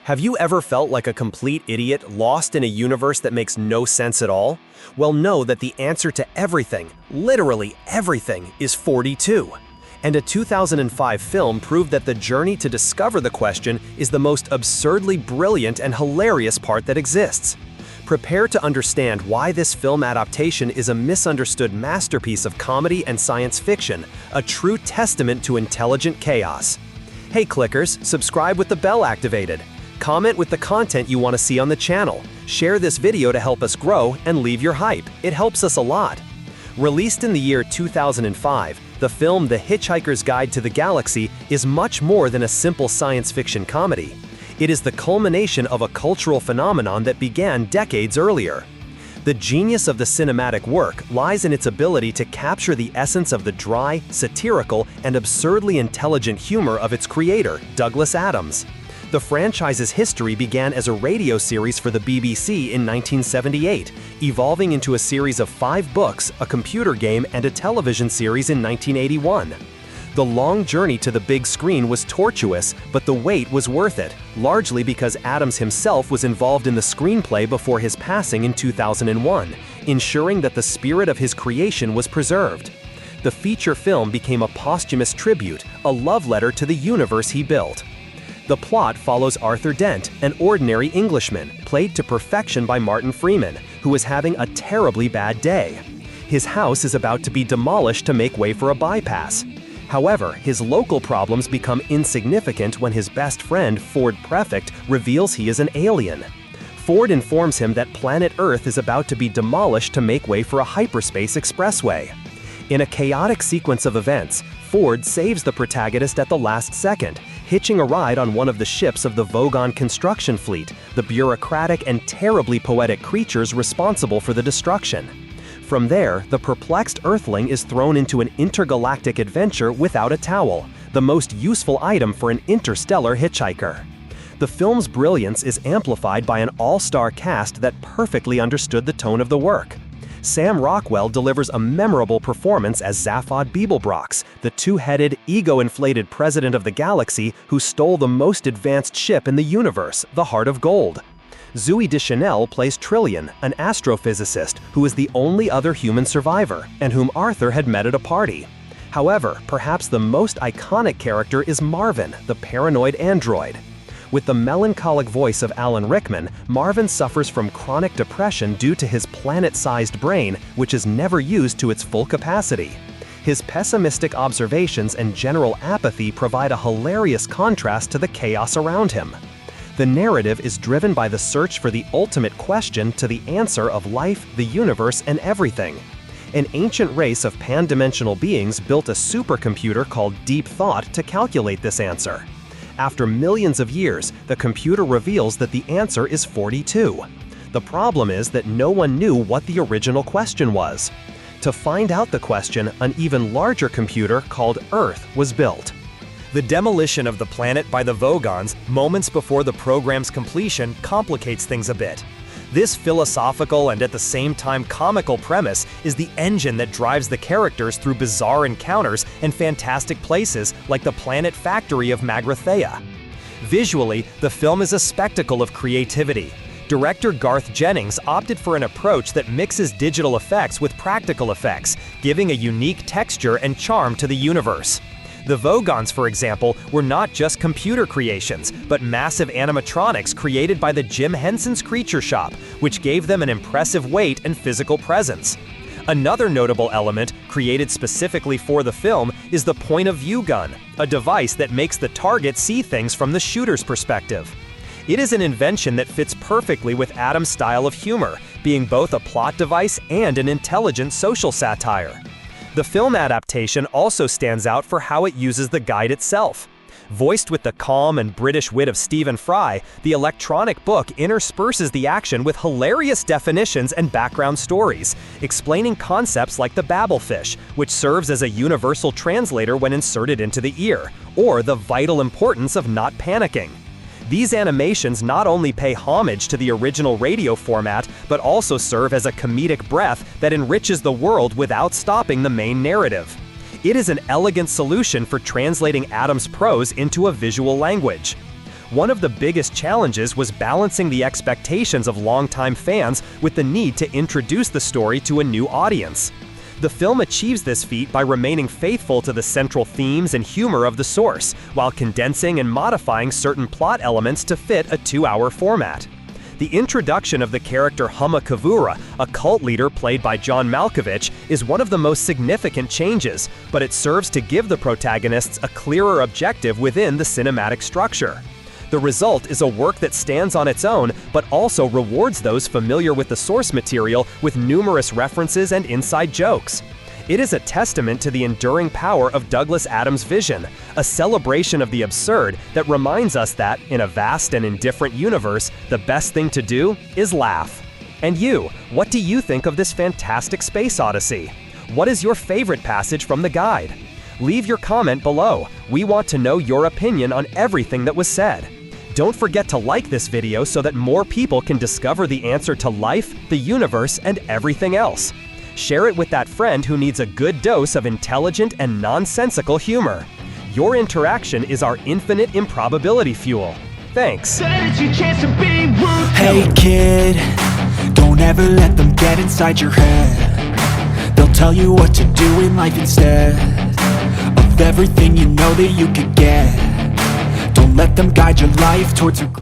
Have you ever felt like a complete idiot lost in a universe that makes no sense at all? Well, know that the answer to everything, literally everything, is 42. And a 2005 film proved that the journey to discover the question is the most absurdly brilliant and hilarious part that exists. Prepare to understand why this film adaptation is a misunderstood masterpiece of comedy and science fiction, a true testament to intelligent chaos. Hey clickers, subscribe with the bell activated. Comment with the content you want to see on the channel. Share this video to help us grow and leave your hype. It helps us a lot. Released in the year 2005, the film The Hitchhiker's Guide to the Galaxy is much more than a simple science fiction comedy. It is the culmination of a cultural phenomenon that began decades earlier. The genius of the cinematic work lies in its ability to capture the essence of the dry, satirical, and absurdly intelligent humor of its creator, Douglas Adams. The franchise's history began as a radio series for the BBC in 1978, evolving into a series of 5 books, a computer game, and a television series in 1981. The long journey to the big screen was tortuous, but the wait was worth it, largely because Adams himself was involved in the screenplay before his passing in 2001, ensuring that the spirit of his creation was preserved. The feature film became a posthumous tribute, a love letter to the universe he built. The plot follows Arthur Dent, an ordinary Englishman, played to perfection by Martin Freeman, who is having a terribly bad day. His house is about to be demolished to make way for a bypass. However, his local problems become insignificant when his best friend, Ford Prefect, reveals he is an alien. Ford informs him that planet Earth is about to be demolished to make way for a hyperspace expressway. In a chaotic sequence of events, Ford saves the protagonist at the last second, hitching a ride on one of the ships of the Vogon construction fleet, the bureaucratic and terribly poetic creatures responsible for the destruction. From there, the perplexed Earthling is thrown into an intergalactic adventure without a towel, the most useful item for an interstellar hitchhiker. The film's brilliance is amplified by an all-star cast that perfectly understood the tone of the work. Sam Rockwell delivers a memorable performance as Zaphod Beeblebrox, the two-headed, ego-inflated president of the galaxy who stole the most advanced ship in the universe, the Heart of Gold. Zooey Deschanel plays Trillian, an astrophysicist who is the only other human survivor, and whom Arthur had met at a party. However, perhaps the most iconic character is Marvin, the paranoid android. With the melancholic voice of Alan Rickman, Marvin suffers from chronic depression due to his planet-sized brain, which is never used to its full capacity. His pessimistic observations and general apathy provide a hilarious contrast to the chaos around him. The narrative is driven by the search for the ultimate question to the answer of life, the universe, and everything. An ancient race of pan-dimensional beings built a supercomputer called Deep Thought to calculate this answer. After millions of years, the computer reveals that the answer is 42. The problem is that no one knew what the original question was. To find out the question, an even larger computer called Earth was built. The demolition of the planet by the Vogons, moments before the program's completion, complicates things a bit. This philosophical and at the same time comical premise is the engine that drives the characters through bizarre encounters and fantastic places like the planet factory of Magrathea. Visually, the film is a spectacle of creativity. Director Garth Jennings opted for an approach that mixes digital effects with practical effects, giving a unique texture and charm to the universe. The Vogons, for example, were not just computer creations, but massive animatronics created by the Jim Henson's Creature Shop, which gave them an impressive weight and physical presence. Another notable element, created specifically for the film, is the point-of-view gun, a device that makes the target see things from the shooter's perspective. It is an invention that fits perfectly with Adams' style of humor, being both a plot device and an intelligent social satire. The film adaptation also stands out for how it uses the guide itself. Voiced with the calm and British wit of Stephen Fry, the electronic book intersperses the action with hilarious definitions and background stories, explaining concepts like the babblefish, which serves as a universal translator when inserted into the ear, or the vital importance of not panicking. These animations not only pay homage to the original radio format, but also serve as a comedic breath that enriches the world without stopping the main narrative. It is an elegant solution for translating Adams' prose into a visual language. One of the biggest challenges was balancing the expectations of longtime fans with the need to introduce the story to a new audience. The film achieves this feat by remaining faithful to the central themes and humor of the source, while condensing and modifying certain plot elements to fit a 2-hour format. The introduction of the character Huma Kavura, a cult leader played by John Malkovich, is one of the most significant changes, but it serves to give the protagonists a clearer objective within the cinematic structure. The result is a work that stands on its own, but also rewards those familiar with the source material with numerous references and inside jokes. It is a testament to the enduring power of Douglas Adams' vision, a celebration of the absurd that reminds us that, in a vast and indifferent universe, the best thing to do is laugh. And you, what do you think of this fantastic space odyssey? What is your favorite passage from the guide? Leave your comment below. We want to know your opinion on everything that was said. Don't forget to like this video so that more people can discover the answer to life, the universe, and everything else. Share it with that friend who needs a good dose of intelligent and nonsensical humor. Your interaction is our infinite improbability fuel. Thanks. Hey kid, don't ever let them get inside your head. They'll tell you what to do in life instead of everything you know that you could get. Don't let them guide your life towards